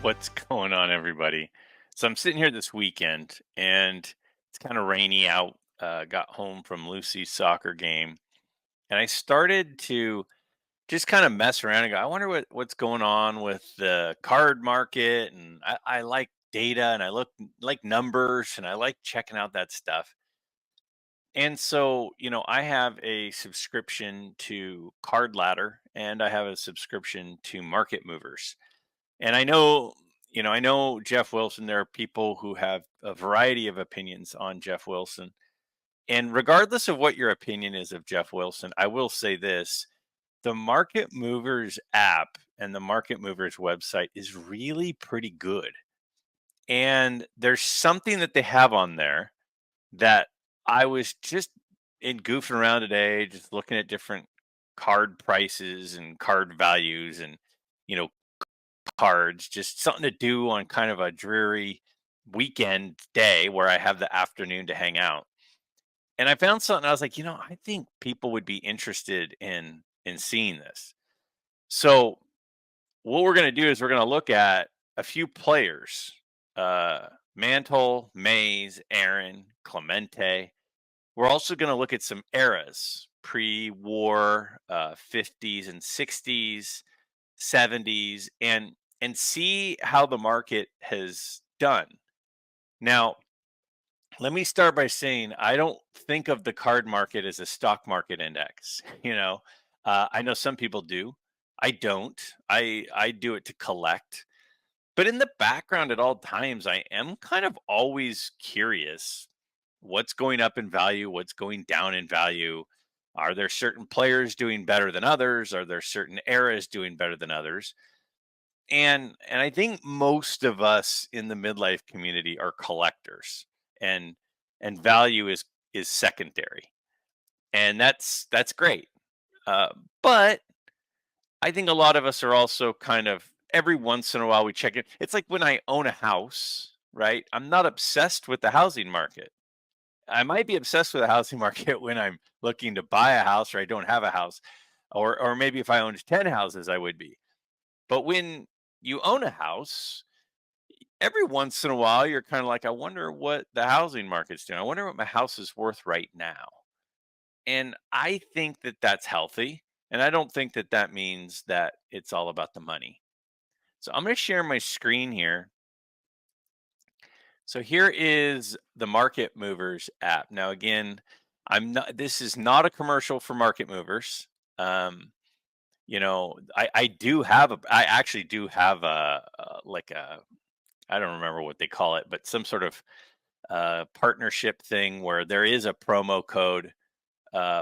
What's going on, everybody? So I'm sitting here this weekend, and it's kind of rainy out. Got home from Lucy's soccer game, and I started to just kind of mess around and go, I wonder what's going on with the card market. And I like data, and I like numbers, and I like checking out that stuff. And so, I have a subscription to Card Ladder, and I have a subscription to Market Movers. And I know Jeff Wilson. There are people who have a variety of opinions on Jeff Wilson. And regardless of what your opinion is of Jeff Wilson, I will say this: the Market Movers app and the Market Movers website is really pretty good. And there's something that they have on there that I was just in goofing around today, just looking at different card prices and card values and, you know, cards, just something to do on kind of a dreary weekend day where I have the afternoon to hang out. And I found something. I was like, I think people would be interested in seeing this. So what we're going to do is we're going to look at a few players, uh, Mantle, Mays, Aaron, Clemente. We're also going to look at some eras, pre-war, 50s and 60s, 70s, and see how the market has done. Now, let me start by saying I don't think of the card market as a stock market index. I know some people do. I don't. I do it to collect. But in the background at all times, I am kind of always curious what's going up in value, what's going down in value. Are there certain players doing better than others? Are there certain eras doing better than others? And I think most of us in the midlife community are collectors, and value is secondary, and that's great. Uh, but I think a lot of us are also kind of every once in a while we check it. It's like when I own a house, right? I'm not obsessed with the housing market. I might be obsessed with the housing market when I'm looking to buy a house or I don't have a house, or maybe if I owned 10 houses, I would be. But when you own a house, every once in a while, you're kind of like, I wonder what the housing market's doing. I wonder what my house is worth right now. And I think that that's healthy. And I don't think that that means that it's all about the money. So I'm going to share my screen here. So here is the Market Movers app. Now, again, this is not a commercial for Market Movers. Um, I actually do have like a, I don't remember what they call it, but some sort of partnership thing where there is a promo code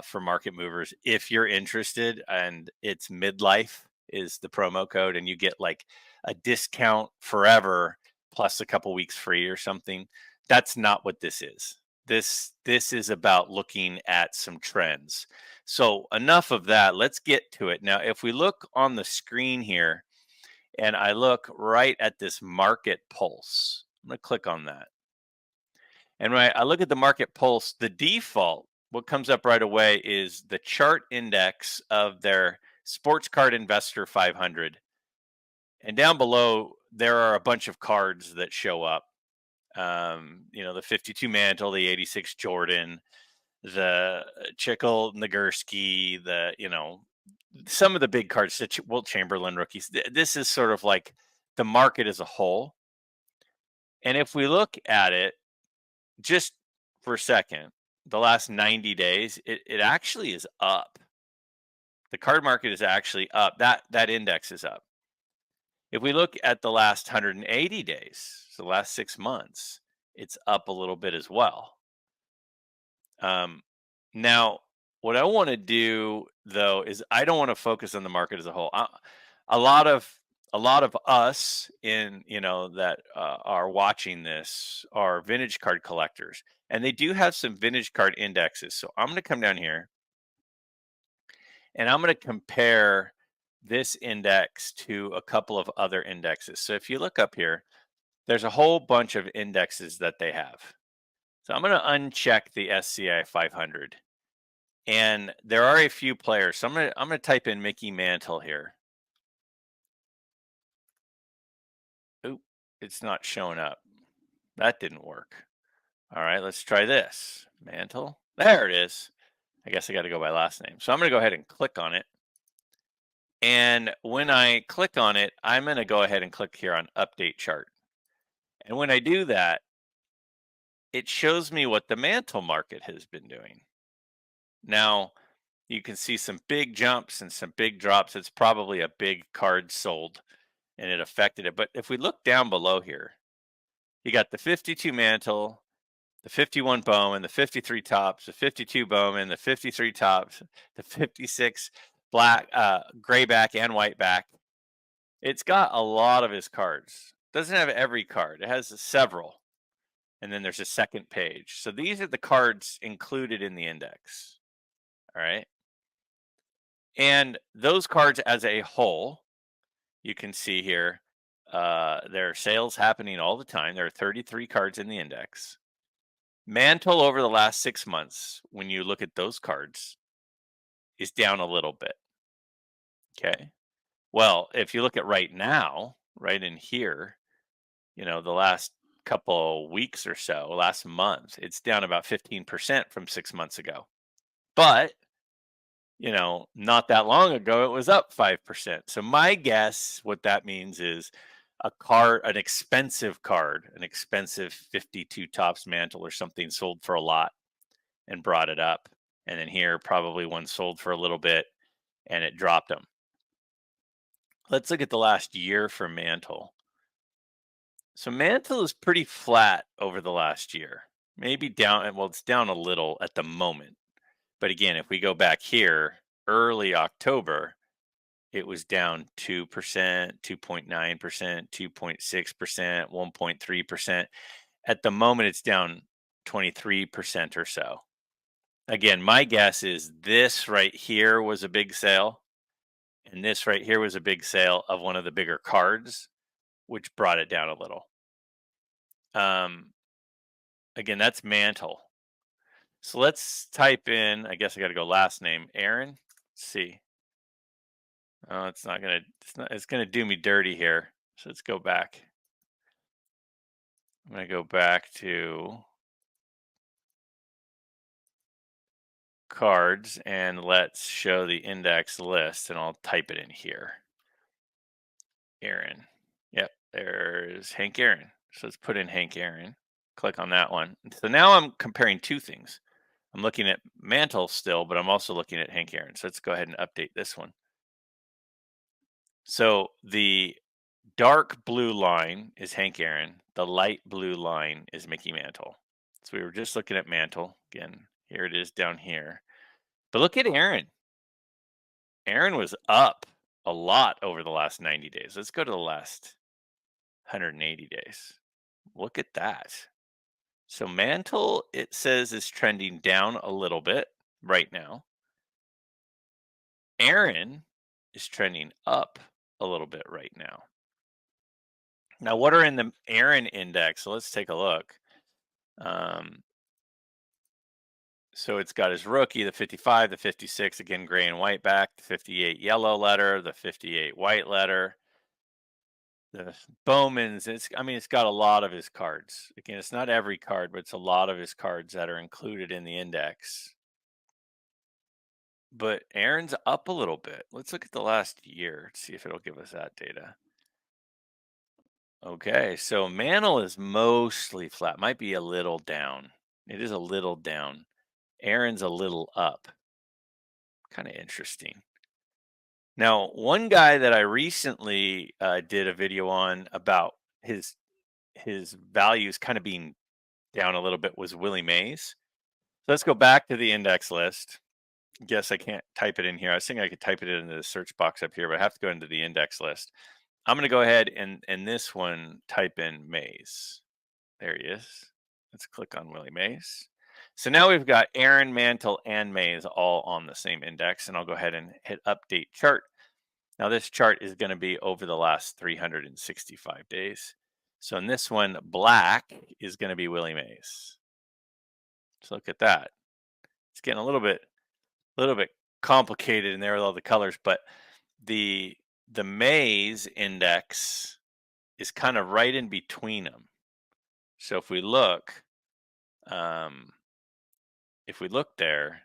for Market Movers if you're interested, and it's midlife is the promo code, and you get like a discount forever plus a couple weeks free or something. That's not what this is. This is about looking at some trends. So enough of that. Let's get to it. Now, if we look on the screen here and I look right at this market pulse, I'm going to click on that. And when I look at the market pulse, the default, what comes up right away is the chart index of their sports card investor 500. And down below, there are a bunch of cards that show up. The 52 Mantle, the 86 Jordan, the Chickle Nagurski, some of the big cards, the Wilt Chamberlain rookies. This is sort of like the market as a whole. And if we look at it, just for a second, the last 90 days, it actually is up. The card market is actually up. That index is up. If we look at the last 180 days, so the last 6 months, it's up a little bit as well. Now, what I want to do though is I don't want to focus on the market as a whole. A lot of us that are watching this are vintage card collectors, and they do have some vintage card indexes. So I'm going to come down here and I'm going to compare this index to a couple of other indexes. So if you look up here, there's a whole bunch of indexes that they have. So I'm going to uncheck the SCI 500. And there are a few players. So I'm going to type in Mickey Mantle here. Oh, it's not showing up. That didn't work. All right, let's try this. Mantle. There it is. I guess I got to go by last name. So I'm going to go ahead and click on it. And when I click on it, I'm going to go ahead and click here on update chart. And when I do that, it shows me what the mantle market has been doing. Now, you can see some big jumps and some big drops. It's probably a big card sold and it affected it. But if we look down below here, you got the 52 mantle, the 51 Bowman, the 53 tops, the 52 Bowman, the 53 tops, the 56 black, gray back and white back. It's got a lot of his cards. Doesn't have every card. It has several. And then there's a second page. So these are the cards included in the index. All right. And those cards as a whole, you can see here, there are sales happening all the time. There are 33 cards in the index. Mantle over the last 6 months, when you look at those cards, is down a little bit. Okay. Well, if you look at right now, right in here, the last couple weeks or so, last month, it's down about 15% from 6 months ago. But, not that long ago, it was up 5%. So my guess, what that means is an expensive card, an expensive 52 tops mantle or something sold for a lot and brought it up. And then here, probably one sold for a little bit and it dropped them. Let's look at the last year for Mantle. So Mantle is pretty flat over the last year. Maybe down, well, it's down a little at the moment. But again, if we go back here, early October, it was down 2%, 2.9%, 2.6%, 1.3%. At the moment, it's down 23% or so. Again, my guess is this right here was a big sale, and this right here was a big sale of one of the bigger cards, which brought it down a little. Again, that's Mantle. So let's type in, I guess I got to go last name, Aaron. Let's see. Oh, it's going to do me dirty here. So let's go back. I'm going to go back to cards and let's show the index list and I'll type it in here. Aaron. Yep, there's Hank Aaron. So let's put in Hank Aaron. Click on that one. So now I'm comparing two things. I'm looking at Mantle still, but I'm also looking at Hank Aaron. So let's go ahead and update this one. So the dark blue line is Hank Aaron. The light blue line is Mickey Mantle. So we were just looking at Mantle. Again, here it is down here. But look at Aaron. Aaron was up a lot over the last 90 days. Let's go to the last 180 days. Look at that. So Mantle, it says, is trending down a little bit right now. Aaron is trending up a little bit right now. Now, what are in the Aaron index? So let's take a look. So it's got his rookie, the 55, the 56, again, gray and white back, the 58 yellow letter, the 58 white letter, the Bowman's. It's got a lot of his cards. Again, it's not every card, but it's a lot of his cards that are included in the index. But Aaron's up a little bit. Let's look at the last year, see if it'll give us that data. Okay, so Mantle is mostly flat, might be a little down. It is a little down. Aaron's a little up. Kind of interesting. Now, one guy that I recently did a video on about his values kind of being down a little bit was Willie Mays. So let's go back to the index list. Guess I can't type it in here. I was thinking I could type it into the search box up here, but I have to go into the index list. I'm going to go ahead and in this one type in Mays. There he is. Let's click on Willie Mays. So now we've got Aaron, Mantle, and Mays all on the same index, and I'll go ahead and hit update chart. Now this chart is going to be over the last 365 days. So in this one, black is going to be Willie Mays. So look at that. It's getting a little bit complicated in there with all the colors, but the Mays index is kind of right in between them. So um, if we look there,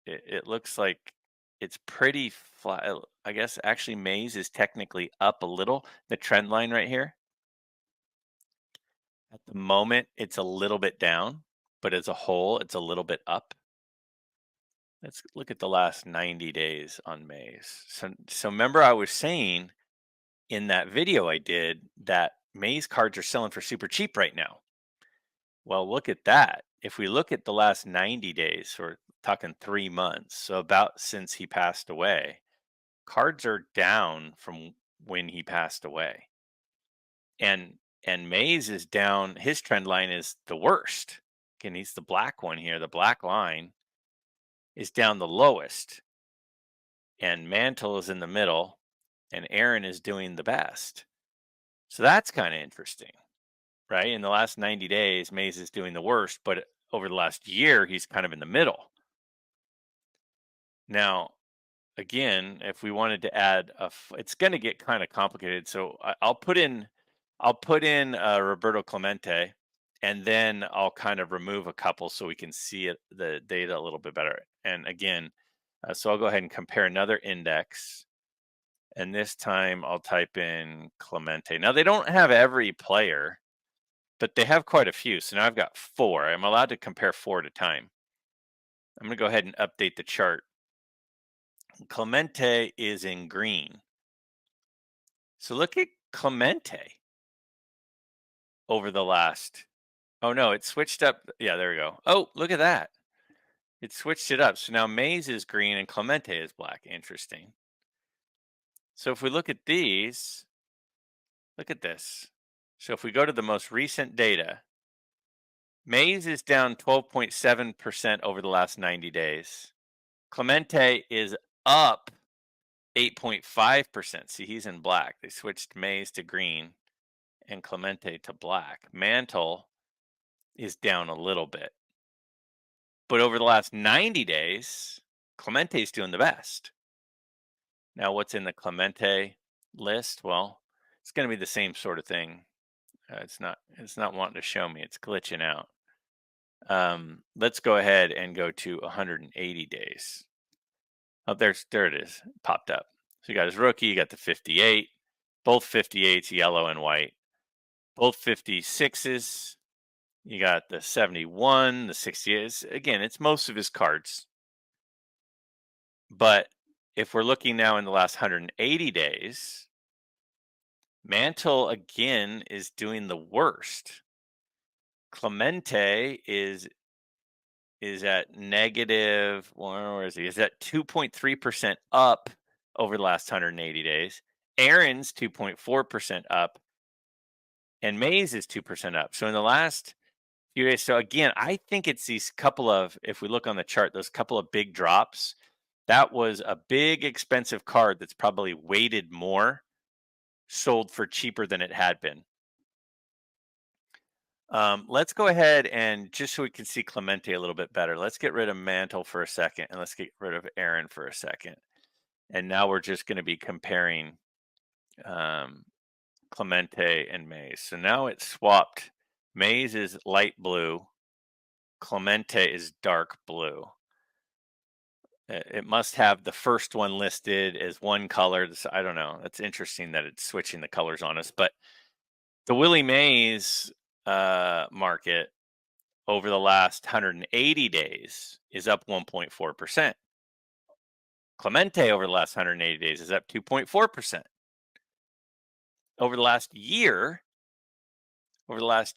it looks like it's pretty flat. I guess actually Mays is technically up a little. The trend line right here, at the moment, it's a little bit down, but as a whole, it's a little bit up. Let's look at the last 90 days on Mays. So remember I was saying in that video I did that Mays cards are selling for super cheap right now. Well, look at that. If we look at the last 90 days, or talking 3 months, so about since he passed away, cards are down from when he passed away. And Mays is down, his trend line is the worst. Again, he's the black one here. The black line is down the lowest. And Mantle is in the middle, and Aaron is doing the best. So that's kind of interesting, right? In the last 90 days, Mays is doing the worst, but over the last year, he's kind of in the middle. Now, again, if we wanted to add it's going to get kind of complicated. So I'll put in Roberto Clemente, and then I'll kind of remove a couple so we can see the data a little bit better. And again, so I'll go ahead and compare another index. And this time I'll type in Clemente. Now they don't have every player, but they have quite a few. So now I've got 4. I'm allowed to compare 4 at a time. I'm going to go ahead and update the chart. Clemente is in green. So look at Clemente over the last. Oh no, it switched up. Yeah, there we go. Oh, look at that. It switched it up. So now Mays is green and Clemente is black. Interesting. So if we look at these, look at this. So if we go to the most recent data, Mays is down 12.7% over the last 90 days. Clemente is up 8.5%. See, he's in black. They switched Mays to green and Clemente to black. Mantle is down a little bit. But over the last 90 days, Clemente's doing the best. Now, what's in the Clemente list? Well, it's going to be the same sort of thing. It's not wanting to show me. It's glitching out. Let's go ahead and go to 180 days. Oh, there it is. It popped up. So you got his rookie, you got the 58, both 58s, yellow and white. Both 56s. You got the 71, the 68. Again, it's most of his cards. But if we're looking now in the last 180 days, Mantle again is doing the worst. Clemente is at negative, where is he? Is at 2.3% up over the last 180 days. Aaron's 2.4% up, and Mays is 2% up. So in the last few days, so again, I think it's these couple of, if we look on the chart, those couple of big drops, that was a big expensive card that's probably weighted more, sold for cheaper than it had been. Let's go ahead and just so we can see Clemente a little bit better, let's get rid of Mantle for a second and let's get rid of Aaron for a second. And now we're just going to be comparing Clemente and Mays. So now it's swapped. Mays is light blue. Clemente is dark blue. It must have the first one listed as one color. I don't know. That's interesting that it's switching the colors on us. But the Willie Mays market over the last 180 days is up 1.4%. Clemente over the last 180 days is up 2.4%. Over the last year, let's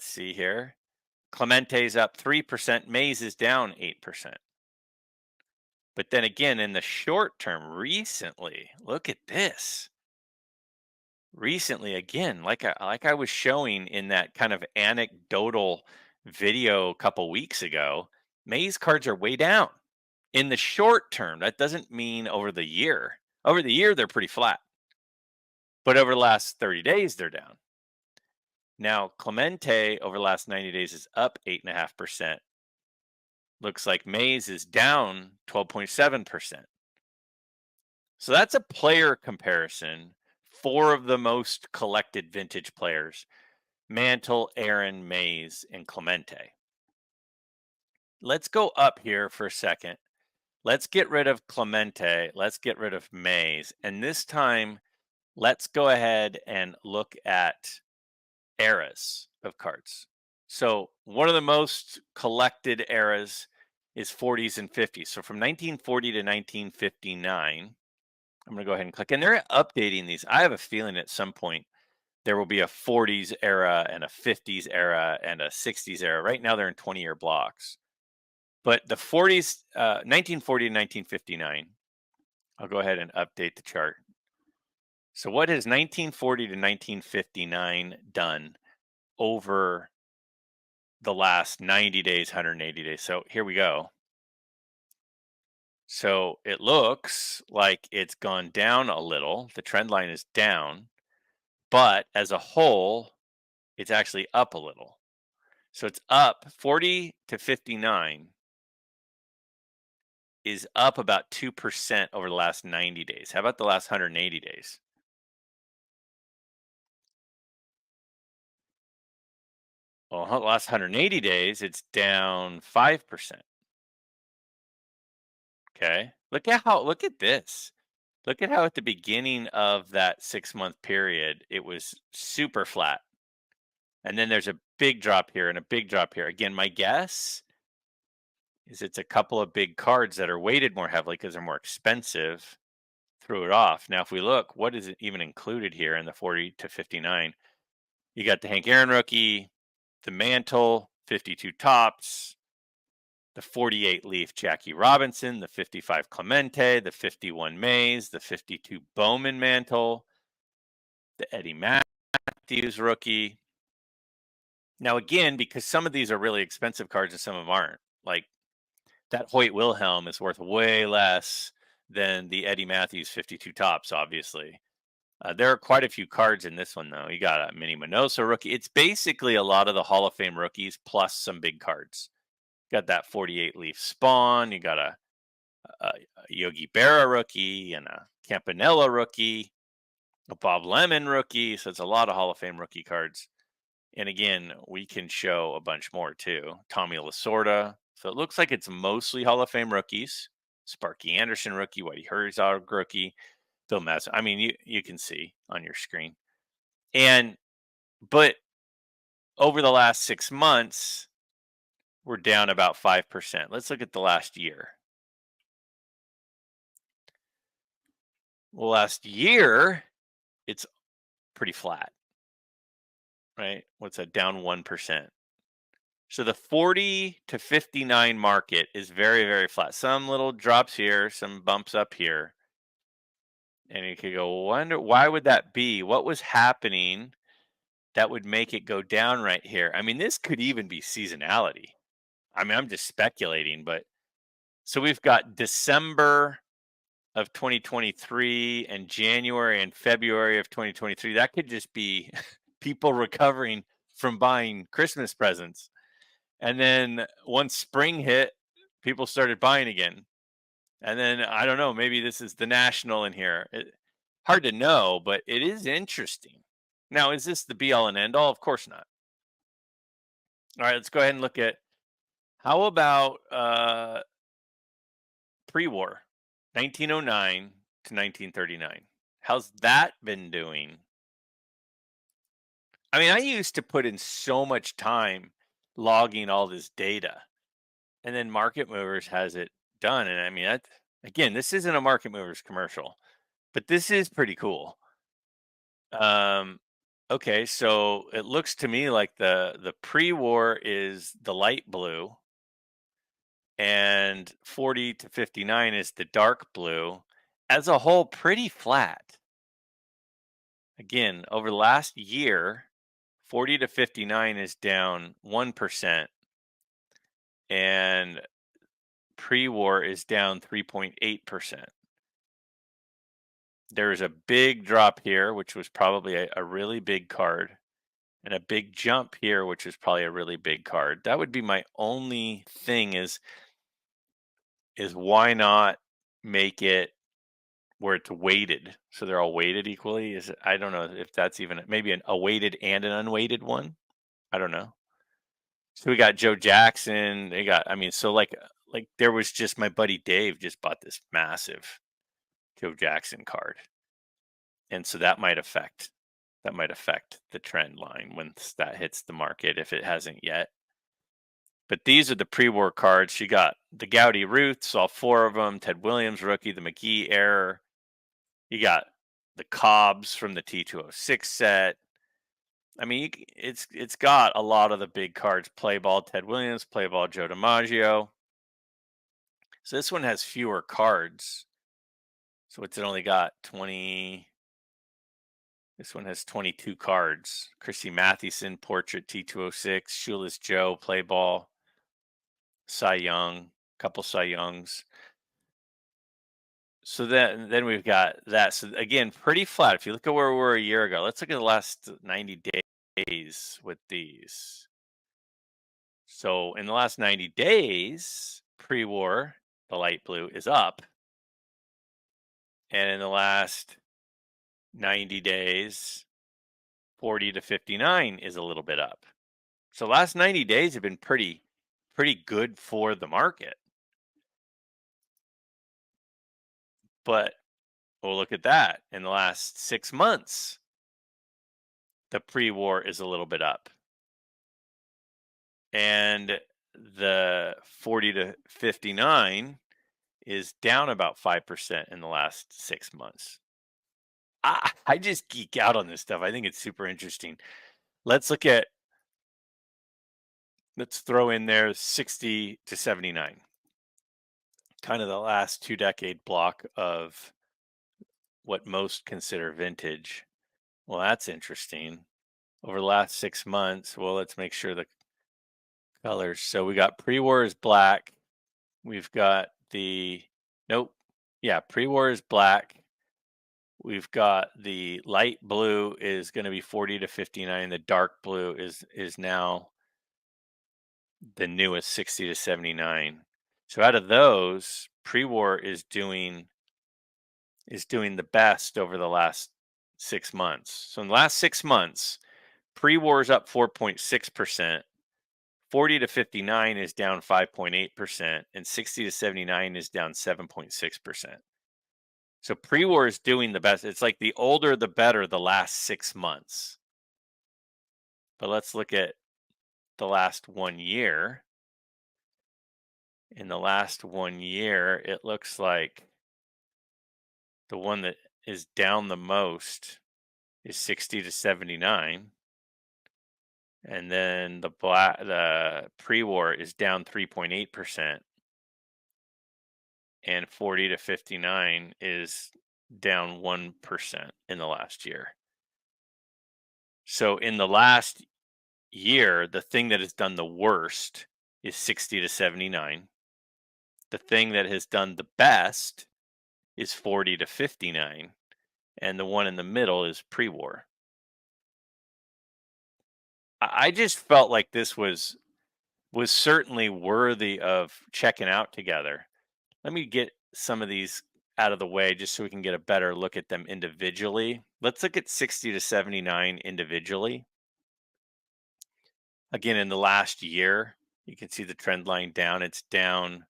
see here. Clemente's up 3%, Mays is down 8%. But then again, in the short term, recently, look at this. Recently, again, like I was showing in that kind of anecdotal video a couple weeks ago, Mays cards are way down. In the short term, that doesn't mean over the year. Over the year, they're pretty flat. But over the last 30 days, they're down. Now, Clemente over the last 90 days is up 8.5%. Looks like Mays is down 12.7%. So that's a player comparison four of the most collected vintage players: Mantle, Aaron, Mays, and Clemente. Let's go up here for a second. Let's get rid of Clemente. Let's get rid of Mays. And this time, let's go ahead and look at eras of cards. So, one of the most collected eras is 40s and 50s. So, from 1940 to 1959, I'm going to go ahead and click. And they're updating these. I have a feeling at some point there will be a 40s era and a 50s era and a 60s era. Right now, they're in 20-year blocks. But the 40s, 1940 to 1959, I'll go ahead and update the chart. So, what has 1940 to 1959 done over the last 90 days, 180 days? So, here we go. So, it looks like it's gone down a little. The trend line is down, but as a whole, it's actually up a little. So, it's up 40 to 59 is up about 2% over the last 90 days. How about the last 180 days? Well, the last 180 days, it's down 5%. Okay. Look at this. Look at how at the beginning of that 6-month period, it was super flat. And then there's a big drop here and a big drop here. Again, my guess is it's a couple of big cards that are weighted more heavily because they're more expensive. Threw it off. Now, if we look, what is it even included here in the 40 to 59? You got the Hank Aaron rookie, the Mantle, 52 tops, the 48 leaf Jackie Robinson, the 55 Clemente, the 51 Mays, the 52 Bowman Mantle, the Eddie Matthews rookie. Now, again, because some of these are really expensive cards and some of them aren't, like that Hoyt Wilhelm is worth way less than the Eddie Matthews 52 tops, obviously. There are quite a few cards in this one, though. You got a Mini Minoso rookie. It's basically a lot of the Hall of Fame rookies plus some big cards. Got that 48 leaf Spawn. You got a Yogi Berra rookie and a Campanella rookie, a Bob Lemon rookie. So it's a lot of Hall of Fame rookie cards. And again, we can show a bunch more too. Tommy Lasorda. So it looks like it's mostly Hall of Fame rookies. Sparky Anderson rookie, Whitey Herzog rookie, Phil Massa. I mean, you can see on your screen. But over the last 6 months, we're down about 5%. Let's look at the last year. Well, last year, it's pretty flat, right? What's that? Down 1%. So the 40 to 59 market is very, very flat. Some little drops here, some bumps up here. And you could go, wonder why would that be? What was happening that would make it go down right here? I mean, this could even be seasonality. I mean, I'm just speculating, but so we've got December of 2023 and January and February of 2023. That could just be people recovering from buying Christmas presents. And then once spring hit, people started buying again. And then I don't know, maybe this is the national in here. Hard to know, but it is interesting. Now, is this the be all and end all? Of course not. All right, let's go ahead and look at how about pre-war, 1909 to 1939. How's that been doing? I mean, I used to put in so much time logging all this data, and then Market Movers has it done. And I mean, that again, this isn't a Market Movers commercial, but this is pretty cool. Okay, so it looks to me like the pre-war is the light blue, and 40 to 59 is the dark blue. As a whole, pretty flat. Again, over the last year, 40 to 59 is down 1%, and pre-war is down 3.8%. There's a big drop here, which was probably a really big card, and a big jump here, which is probably a really big card. That would be my only thing is why not make it where it's weighted, so they're all weighted equally. Is it, I don't know if that's even maybe a weighted and an unweighted one. I don't know. So we got Joe Jackson. They got, I mean, so like there was just my buddy Dave just bought this massive Joe Jackson card, and so that might affect the trend line once that hits the market if it hasn't yet. But these are the pre-war cards. You got the Gowdy Ruths, all four of them. Ted Williams rookie, the McGee error. You got the Cobbs from the T206 set. I mean, it's got a lot of the big cards. Play ball Ted Williams, play ball Joe DiMaggio. So this one has fewer cards. So it's only got 20. This one has 22 cards. Chrissy Mathewson, Portrait T206, Shoeless Joe, Play Ball, Cy Young, couple Cy Youngs. So then we've got that. So again, pretty flat. If you look at where we were a year ago, let's look at the last 90 days with these. So in the last 90 days, pre-war, the light blue is up. And in the last 90 days, 40 to 59 is a little bit up. So last 90 days have been pretty good for the market. But we'll look at that. In the last 6 months, the pre-war is a little bit up. And the 40 to 59 is down about 5% in the last 6 months. I just geek out on this stuff. I think it's super interesting. Let's throw in there 60 to 79. Kind of the last 2-decade block of what most consider vintage. Well, that's interesting. Over the last 6 months, well, let's make sure the colors. So we got pre-war is black. We've got pre-war is black. We've got the light blue is going to be 40 to 59. The dark blue is now the newest 60 to 79. So out of those, pre-war is doing the best over the last 6 months. So in the last 6 months, pre-war is up 4.6%. 40 to 59 is down 5.8%, and 60 to 79 is down 7.6%. So pre-war is doing the best. It's like the older the better the last 6 months. But let's look at the last 1 year. In the last 1 year, it looks like the one that is down the most is 60 to 79. And then the pre-war is down 3.8%. And 40 to 59 is down 1% in the last year. So in the last year, the thing that has done the worst is 60 to 79. The thing that has done the best is 40 to 59. And the one in the middle is pre-war. I just felt like this was certainly worthy of checking out together. Let me get some of these out of the way just so we can get a better look at them individually. Let's look at 60 to 79 individually. Again, in the last year, you can see the trend line down. It's down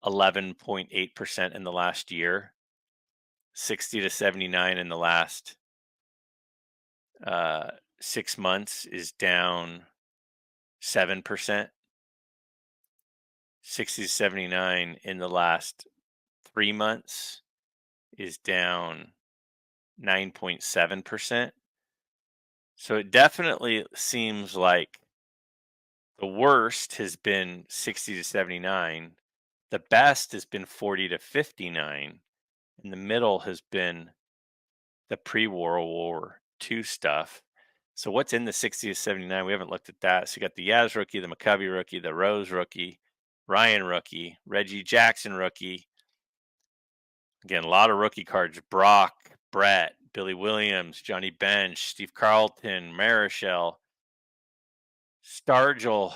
11.8% in the last year. 60 to 79 in the last 6 months is down 7%. 60 to 79 in the last 3 months is down 9.7%. So it definitely seems like the worst has been 60 to 79. The best has been 40 to 59. And the middle has been the pre-World War II stuff. So what's in the 60 to 79? We haven't looked at that. So you got the Yaz rookie, the McCovey rookie, the Rose rookie, Ryan rookie, Reggie Jackson rookie. Again, a lot of rookie cards. Brock, Brett, Billy Williams, Johnny Bench, Steve Carlton, Marichal, Stargell,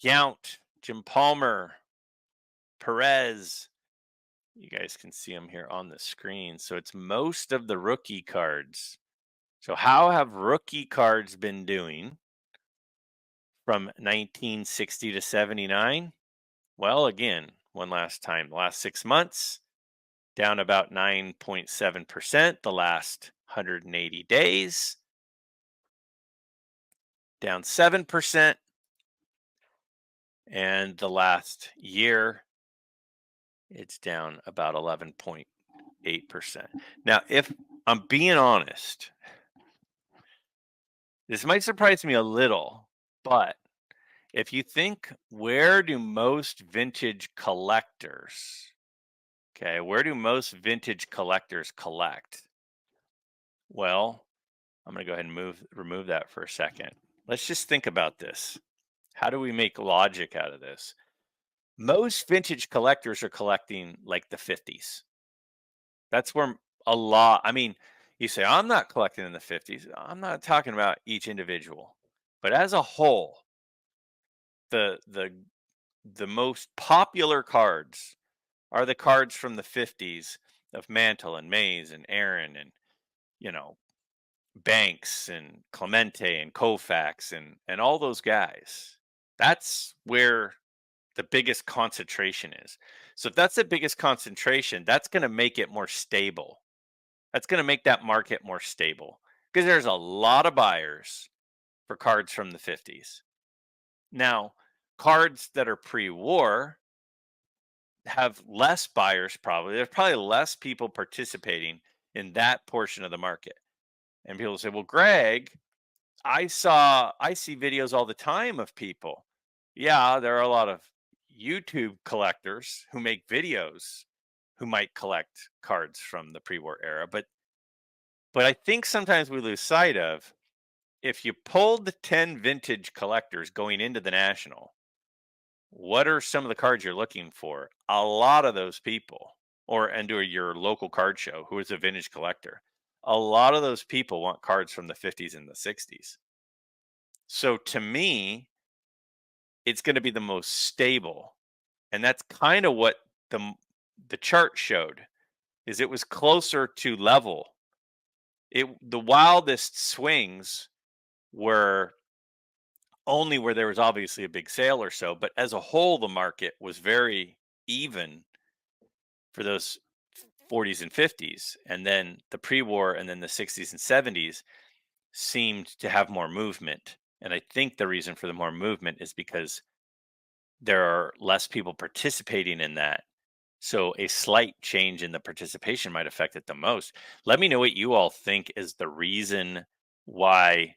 Yount, Jim Palmer, Perez, You guys can see them here on the screen. So it's most of the rookie cards. So how have rookie cards been doing from 1960 to 79? Well, again, one last time, the last 6 months, down about 9.7%. The last 180 days, down 7%. And the last year, it's down about 11.8%. Now, if I'm being honest, this might surprise me a little, but if you think, where do most vintage collectors, okay, where do most vintage collectors collect? Well, I'm going to go ahead and remove that for a second. Let's just think about this. How do we make logic out of this? Most vintage collectors are collecting like the 50s. That's where a lot, I mean, you say, I'm not collecting in the 50s. I'm not talking about each individual, but as a whole, the the the most popular cards are the cards from the 50s of Mantle and Mays and Aaron and, you know, Banks and Clemente and Koufax and all those guys. That's where the biggest concentration is. So if that's the biggest concentration, that's going to make it more stable. That's going to make that market more stable because there's a lot of buyers for cards from the 50s. Now, cards that are pre-war have less buyers probably. There's probably less people participating in that portion of the market. And people say, "Well, Greg, I see videos all the time of people." Yeah, there are a lot of YouTube collectors who make videos who might collect cards from the pre-war era, but I think sometimes we lose sight of, if you pulled the 10 vintage collectors going into the National, what are some of the cards you're looking for? A lot of those people, or and to your local card show, who is a vintage collector, a lot of those people want cards from the 50s and the 60s. So to me, it's going to be the most stable, and that's kind of what the chart showed. Is it was closer to level. The wildest swings were only where there was obviously a big sale or so, but as a whole, the market was very even for those 40s and 50s. And then the pre-war and then the 60s and 70s seemed to have more movement. And I think the reason for the more movement is because there are less people participating in that. So a slight change in the participation might affect it the most. Let me know what you all think is the reason why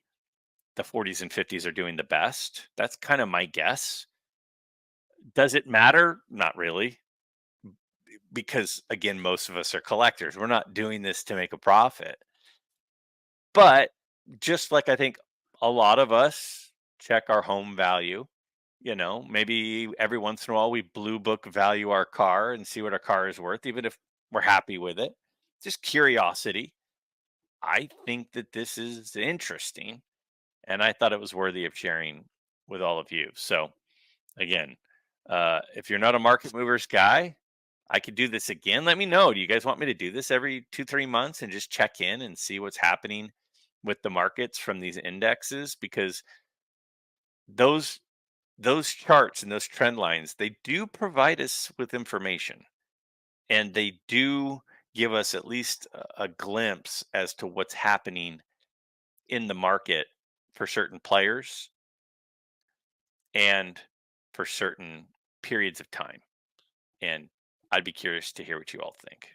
the 40s and 50s are doing the best. That's kind of my guess. Does it matter? Not really, because again, most of us are collectors. We're not doing this to make a profit. But just like I think a lot of us check our home value, maybe every once in a while we blue book value our car and see what our car is worth, even if we're happy with it. Just curiosity. I think that this is interesting, and I thought it was worthy of sharing with all of you. So, again, if you're not a market movers guy, I could do this again. Let me know. Do you guys want me to do this every 2, 3 months and just check in and see what's happening with the markets from these indexes? Because those those charts and those trend lines, they do provide us with information, and they do give us at least a glimpse as to what's happening in the market for certain players and for certain periods of time. And I'd be curious to hear what you all think.